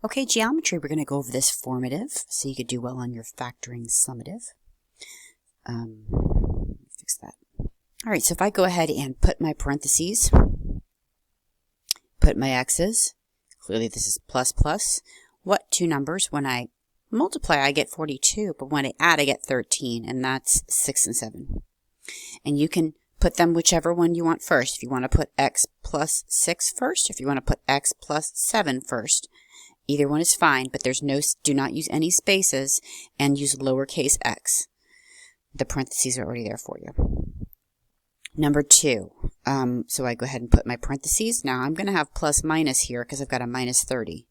Okay, geometry, we're going to go over this formative, so you could do well on your factoring summative. Fix that. All right, so if I go ahead and put my parentheses, put my x's, clearly this is plus plus. What two numbers? When I multiply, I get 42, but when I add, I get 13, and that's 6 and 7. And you can put them whichever one you want first. If you want to put x plus 6 first, if you want to put x plus 7 first, either one is fine, but do not use any spaces and use lowercase x. The parentheses are already there for you. Number 2, so I go ahead and put my parentheses. Now I'm going to have plus minus here because I've got a minus 30.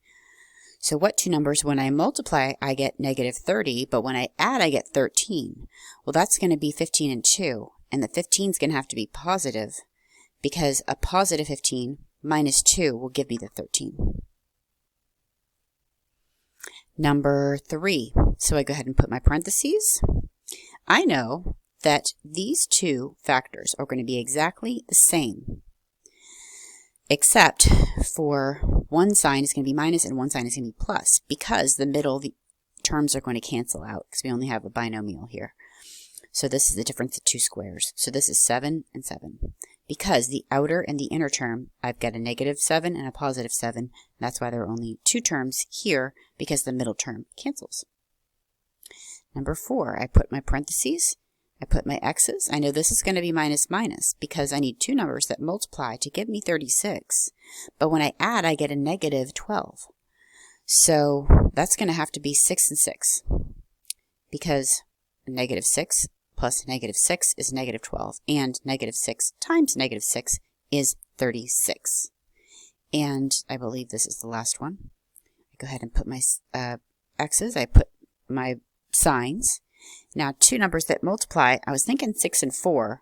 So what two numbers? When I multiply, I get negative 30, but when I add, I get 13. Well, that's going to be 15 and 2, and the 15 is going to have to be positive because a positive 15 minus 2 will give me the 13. Number 3, so I go ahead and put my parentheses. I know that these two factors are going to be exactly the same, except for one sign is going to be minus and one sign is going to be plus, because the terms are going to cancel out because we only have a binomial here. So this is the difference of two squares. So this is 7 and 7. Because the outer and the inner term, I've got a negative 7 and a positive 7. That's why there are only two terms here, because the middle term cancels. Number 4, I put my parentheses. I put my x's. I know this is going to be minus minus because I need two numbers that multiply to give me 36. But when I add, I get a negative 12. So that's going to have to be 6 and 6 because negative 6 plus negative 6 is negative 12. And negative 6 times negative 6 is 36. And I believe this is the last one. I go ahead and put my x's. I put my signs. Now, two numbers that multiply, I was thinking 6 and 4 are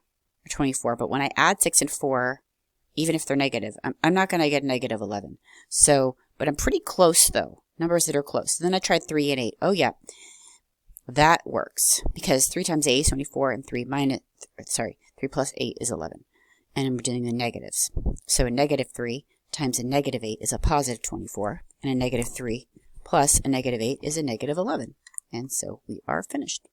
24, but when I add 6 and 4, even if they're negative, I'm not going to get negative 11. So, but I'm pretty close though, numbers that are close. So then I tried 3 and 8. Oh yeah, that works because 3 times 8 is 24 and 3 plus 8 is 11. And we're doing the negatives. So a negative 3 times a negative 8 is a positive 24, and a negative 3 plus a negative 8 is a negative 11. And so we are finished.